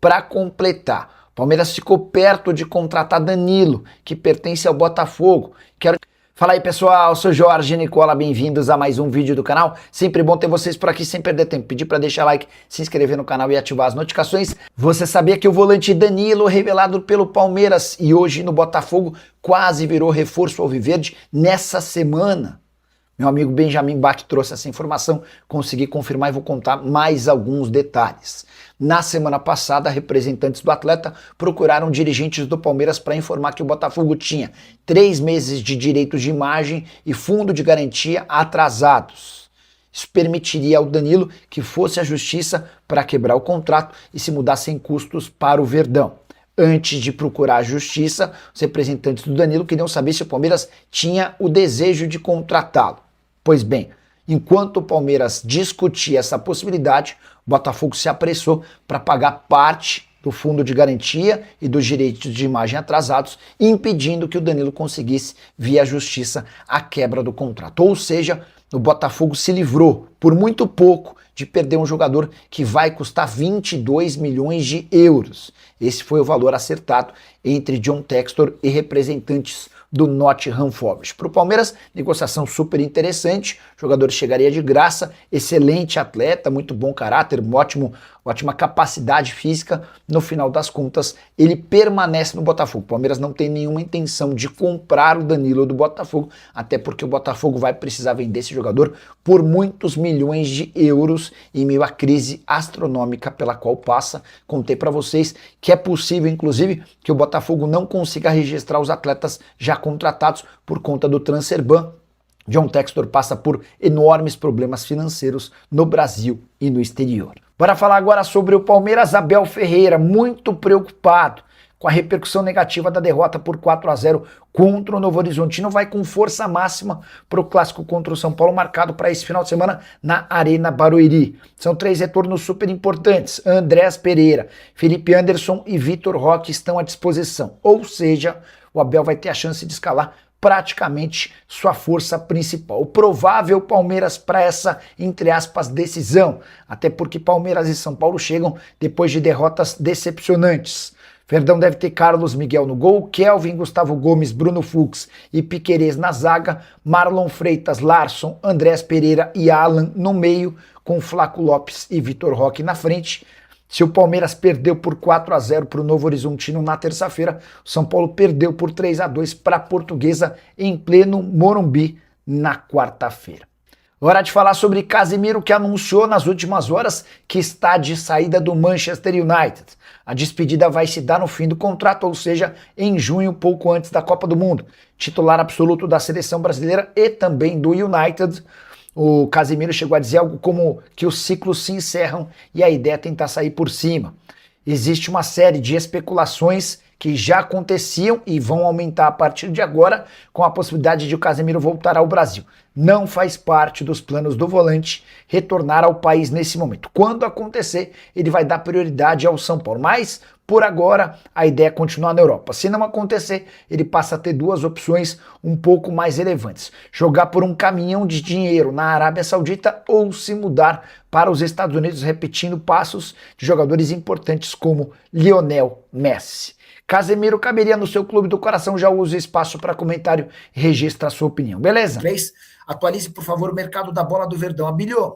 Para completar, o Palmeiras ficou perto de contratar Danilo, que pertence ao Botafogo. Fala aí, pessoal, eu sou Jorge Nicola, bem-vindos a mais um vídeo do canal. Sempre bom ter vocês por aqui sem perder tempo. Pedir para deixar like, se inscrever no canal e ativar as notificações. Você sabia que o volante Danilo, revelado pelo Palmeiras e hoje no Botafogo, quase virou reforço alviverde nessa semana? Meu amigo Benjamin Bach trouxe essa informação, consegui confirmar e vou contar mais alguns detalhes. Na semana passada, representantes do atleta procuraram dirigentes do Palmeiras para informar que o Botafogo tinha 3 meses de direitos de imagem e fundo de garantia atrasados. Isso permitiria ao Danilo que fosse à justiça para quebrar o contrato e se mudar sem custos para o Verdão. Antes de procurar a justiça, os representantes do Danilo queriam saber se o Palmeiras tinha o desejo de contratá-lo. Pois bem, enquanto o Palmeiras discutia essa possibilidade, o Botafogo se apressou para pagar parte do fundo de garantia e dos direitos de imagem atrasados, impedindo que o Danilo conseguisse, via justiça, a quebra do contrato. Ou seja, o Botafogo se livrou, por muito pouco, de perder um jogador que vai custar 22 milhões de euros. Esse foi o valor acertado entre John Textor e representantes do Nottingham Forest. Para o Palmeiras, negociação super interessante, o jogador chegaria de graça, excelente atleta, muito bom caráter, ótima capacidade física. No final das contas, ele permanece no Botafogo. O Palmeiras não tem nenhuma intenção de comprar o Danilo do Botafogo, até porque o Botafogo vai precisar vender esse jogador por muitos milhões de euros em meio à crise astronômica pela qual passa. Contei para vocês que é possível, inclusive, que o Botafogo não consiga registrar os atletas já contratados por conta do transfer ban. John Textor passa por enormes problemas financeiros no Brasil e no exterior. Bora falar agora sobre o Palmeiras. Abel Ferreira, muito preocupado com a repercussão negativa da derrota por 4-0 contra o Novo Horizontino, vai com força máxima para o clássico contra o São Paulo, marcado para esse final de semana na Arena Barueri. São 3 retornos super importantes. Andréas Pereira, Felipe Anderson e Vitor Roque estão à disposição. Ou seja, o Abel vai ter a chance de escalar praticamente sua força principal. O provável Palmeiras para essa, entre aspas, decisão. Até porque Palmeiras e São Paulo chegam depois de derrotas decepcionantes. Verdão deve ter Carlos Miguel no gol, Kelvin, Gustavo Gomes, Bruno Fux e Piquerez na zaga, Marlon Freitas, Larson, Andrés Pereira e Alan no meio, com Flaco Lopes e Vitor Roque na frente. Se o Palmeiras perdeu por 4-0 para o Novo Horizontino na terça-feira, o São Paulo perdeu por 3-2 para a Portuguesa em pleno Morumbi na quarta-feira. Hora de falar sobre Casemiro, que anunciou nas últimas horas que está de saída do Manchester United. A despedida vai se dar no fim do contrato, ou seja, em junho, pouco antes da Copa do Mundo. Titular absoluto da seleção brasileira e também do United. O Casemiro chegou a dizer algo como que os ciclos se encerram e a ideia é tentar sair por cima. Existe uma série de especulações que já aconteciam e vão aumentar a partir de agora, com a possibilidade de o Casemiro voltar ao Brasil. Não faz parte dos planos do volante retornar ao país nesse momento. Quando acontecer, ele vai dar prioridade ao São Paulo. Mas, por agora, a ideia é continuar na Europa. Se não acontecer, ele passa a ter 2 opções um pouco mais relevantes. Jogar por um caminhão de dinheiro na Arábia Saudita ou se mudar para os Estados Unidos, repetindo passos de jogadores importantes como Lionel Messi. Casemiro caberia no seu clube do coração, já usa espaço para comentário e registra a sua opinião, beleza? 3. Atualize, por favor, o mercado da bola do Verdão. Abílio,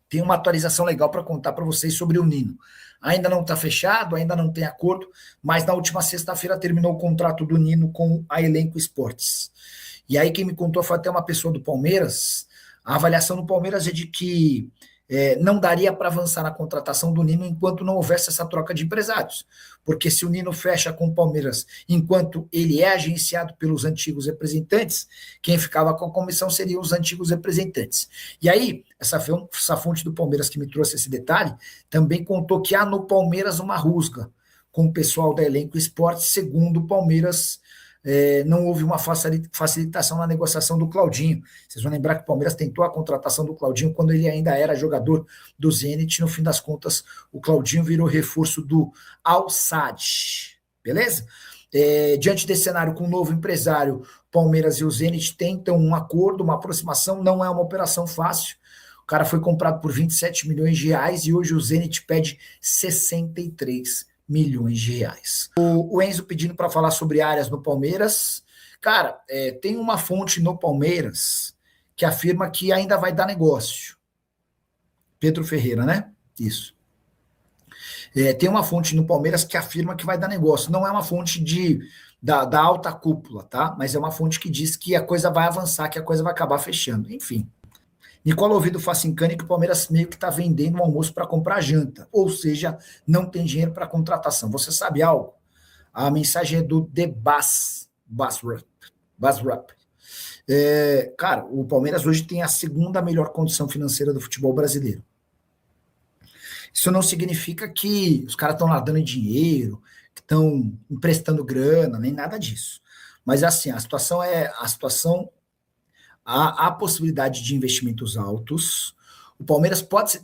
tem uma atualização legal para contar para vocês sobre o Nino. Ainda não está fechado, ainda não tem acordo, mas na última sexta-feira terminou o contrato do Nino com a Elenco Esportes. E aí quem me contou foi até uma pessoa do Palmeiras. A avaliação do Palmeiras é de que não daria para avançar na contratação do Nino enquanto não houvesse essa troca de empresários. Porque se o Nino fecha com o Palmeiras enquanto ele é agenciado pelos antigos representantes, quem ficava com a comissão seriam os antigos representantes. E aí, essa fonte do Palmeiras que me trouxe esse detalhe, também contou que há no Palmeiras uma rusga com o pessoal da Elenco Esportes, segundo o Palmeiras. Não houve uma facilitação na negociação do Claudinho. Vocês vão lembrar que o Palmeiras tentou a contratação do Claudinho quando ele ainda era jogador do Zenit. No fim das contas, o Claudinho virou reforço do Al Sadd. Beleza? Diante desse cenário, com um novo empresário, Palmeiras e o Zenit tentam um acordo, uma aproximação. Não é uma operação fácil. O cara foi comprado por 27 milhões de reais e hoje o Zenit pede 63 milhões de reais. O Enzo pedindo para falar sobre áreas no Palmeiras. Cara, tem uma fonte no Palmeiras que afirma que ainda vai dar negócio. Pedro Ferreira, né? Isso. Tem uma fonte no Palmeiras que afirma que vai dar negócio. Não é uma fonte da alta cúpula, tá? Mas é uma fonte que diz que a coisa vai avançar, que a coisa vai acabar fechando. Enfim. Nicola Ouvido Facincani que o Palmeiras meio que está vendendo um almoço para comprar janta. Ou seja, não tem dinheiro para contratação. Você sabe algo? A mensagem é do The Basrap. Cara, o Palmeiras hoje tem a segunda melhor condição financeira do futebol brasileiro. Isso não significa que os caras estão lá dando dinheiro, que estão emprestando grana, nem nada disso. Mas assim, a situação há possibilidade de investimentos altos. O Palmeiras pode ser.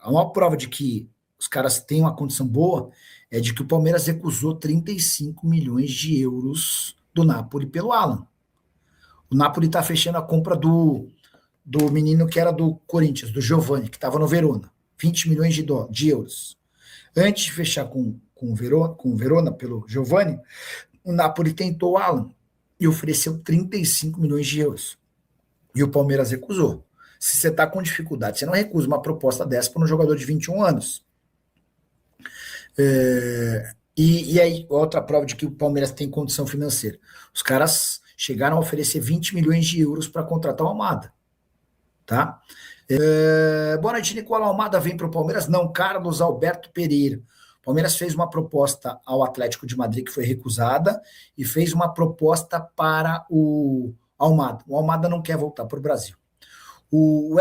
A maior prova de que os caras têm uma condição boa é de que o Palmeiras recusou 35 milhões de euros do Napoli pelo Alan. O Napoli está fechando a compra do menino que era do Corinthians, do Giovani, que estava no Verona. 20 milhões de euros. Antes de fechar com o Verona pelo Giovani, o Napoli tentou o Alan e ofereceu 35 milhões de euros. E o Palmeiras recusou. Se você está com dificuldade, você não recusa uma proposta dessa para um jogador de 21 anos. E aí, outra prova de que o Palmeiras tem condição financeira. Os caras chegaram a oferecer 20 milhões de euros para contratar o Almada. Tá? Boa noite, Nicola. Almada vem para o Palmeiras? Não, Carlos Alberto Pereira. O Palmeiras fez uma proposta ao Atlético de Madrid que foi recusada e fez uma proposta para o Almada. O Almada não quer voltar para o Brasil. O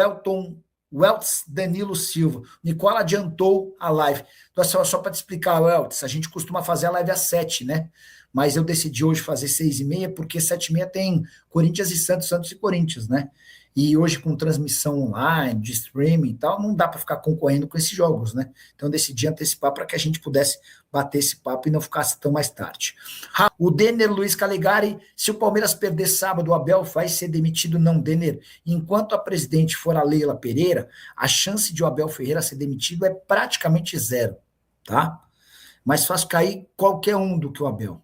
Welts Danilo Silva. Nicola adiantou a live. Então, só para te explicar, Welts, a gente costuma fazer a live às 7, né? Mas eu decidi hoje fazer 6h30, porque 7h30 tem Corinthians e Santos, Santos e Corinthians, né? E hoje com transmissão online, de streaming e tal, não dá para ficar concorrendo com esses jogos, né? Então eu decidi antecipar para que a gente pudesse bater esse papo e não ficasse tão mais tarde. O Denner Luiz Calegari, se o Palmeiras perder sábado, o Abel vai ser demitido? Não, Denner. Enquanto a presidente for a Leila Pereira, a chance de o Abel Ferreira ser demitido é praticamente zero, tá? Mas faz cair qualquer um do que o Abel.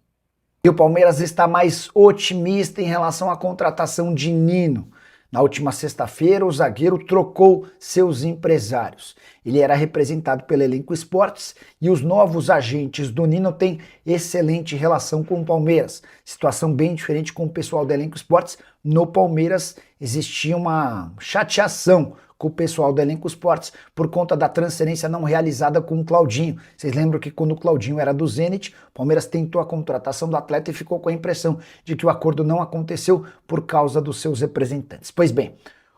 E o Palmeiras está mais otimista em relação à contratação de Nino. Na última sexta-feira, o zagueiro trocou seus empresários. Ele era representado pelo Elenco Esportes e os novos agentes do Nino têm excelente relação com o Palmeiras. Situação bem diferente com o pessoal do Elenco Esportes. No Palmeiras existia uma chateação com o pessoal do Elenco Esportes por conta da transferência não realizada com o Claudinho. Vocês lembram que quando o Claudinho era do Zenit, o Palmeiras tentou a contratação do atleta e ficou com a impressão de que o acordo não aconteceu por causa dos seus representantes. Pois bem,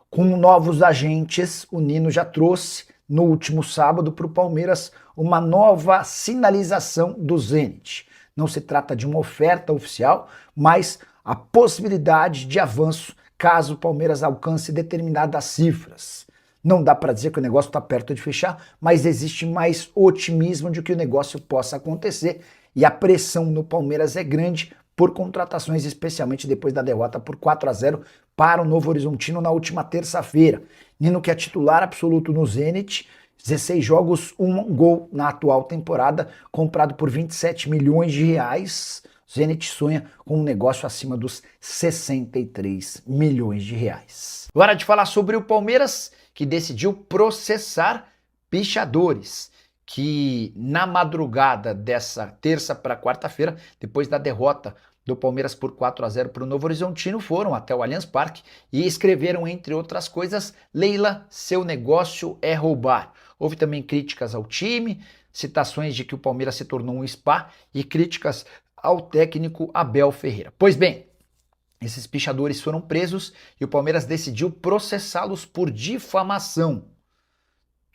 com novos agentes, o Nino já trouxe no último sábado para o Palmeiras uma nova sinalização do Zenit. Não se trata de uma oferta oficial, mas a possibilidade de avanço caso o Palmeiras alcance determinadas cifras. Não dá para dizer que o negócio está perto de fechar, mas existe mais otimismo de que o negócio possa acontecer e a pressão no Palmeiras é grande por contratações, especialmente depois da derrota por 4-0 para o Novo Horizontino na última terça-feira. Nino, que é titular absoluto no Zenit, 16 jogos, 1 gol na atual temporada, comprado por 27 milhões de reais. O Zenit sonha com um negócio acima dos 63 milhões de reais. Hora de falar sobre o Palmeiras, que decidiu processar pichadores, que na madrugada dessa terça para quarta-feira, depois da derrota do Palmeiras por 4-0 para o Novo Horizontino, foram até o Allianz Parque e escreveram, entre outras coisas, Leila, seu negócio é roubar. Houve também críticas ao time, citações de que o Palmeiras se tornou um spa e críticas ao técnico Abel Ferreira. Pois bem, esses pichadores foram presos e o Palmeiras decidiu processá-los por difamação.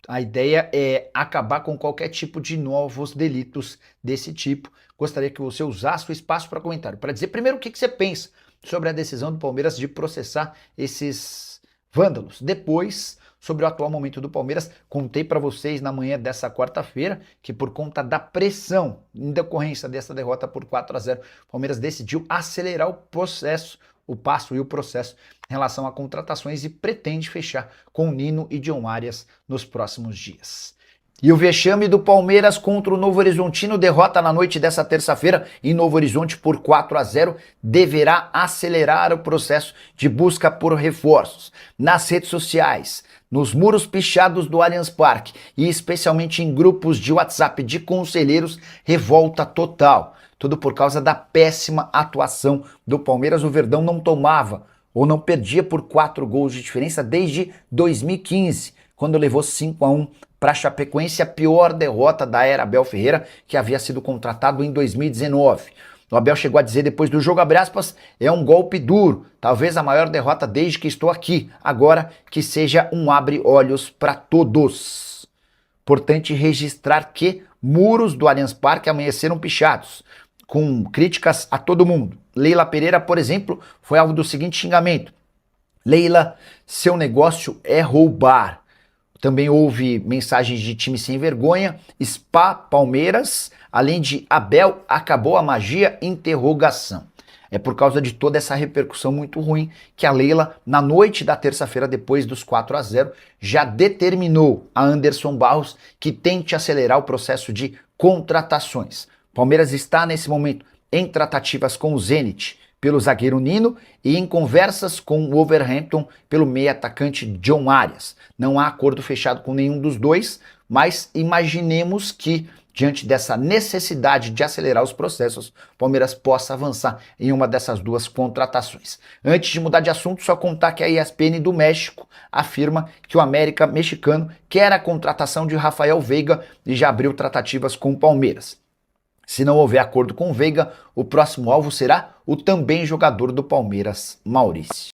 A ideia é acabar com qualquer tipo de novos delitos desse tipo. Gostaria que você usasse o espaço para comentário, para dizer primeiro o que você pensa sobre a decisão do Palmeiras de processar esses vândalos. Depois, sobre o atual momento do Palmeiras, contei para vocês na manhã dessa quarta-feira que por conta da pressão em decorrência dessa derrota por 4-0, o Palmeiras decidiu acelerar o processo o passo e o processo em relação a contratações e pretende fechar com Nino e John Arias nos próximos dias. E o vexame do Palmeiras contra o Novo Horizontino, derrota na noite dessa terça-feira em Novo Horizonte por 4-0, deverá acelerar o processo de busca por reforços. Nas redes sociais, nos muros pichados do Allianz Parque e especialmente em grupos de WhatsApp de conselheiros, revolta total. Tudo por causa da péssima atuação do Palmeiras. O Verdão não tomava ou não perdia por 4 gols de diferença desde 2015, quando levou 5-1 para a Chapecoense, a pior derrota da era Abel Ferreira, que havia sido contratado em 2019. O Abel chegou a dizer depois do jogo, abre aspas, é um golpe duro, talvez a maior derrota desde que estou aqui, agora que seja um abre-olhos para todos. Importante registrar que muros do Allianz Parque amanheceram pichados, com críticas a todo mundo. Leila Pereira, por exemplo, foi alvo do seguinte xingamento: Leila, seu negócio é roubar. Também houve mensagens de time sem vergonha, Spa, Palmeiras, além de Abel, acabou a magia, interrogação. É por causa de toda essa repercussão muito ruim que a Leila, na noite da terça-feira, depois dos 4-0, já determinou a Anderson Barros que tente acelerar o processo de contratações. Palmeiras está, nesse momento, em tratativas com o Zenit pelo zagueiro Nino e em conversas com o Wolverhampton pelo meio-atacante John Arias. Não há acordo fechado com nenhum dos dois, mas imaginemos que, diante dessa necessidade de acelerar os processos, o Palmeiras possa avançar em uma dessas duas contratações. Antes de mudar de assunto, só contar que a ESPN do México afirma que o América mexicano quer a contratação de Rafael Veiga e já abriu tratativas com o Palmeiras. Se não houver acordo com o Veiga, o próximo alvo será o também jogador do Palmeiras, Maurício.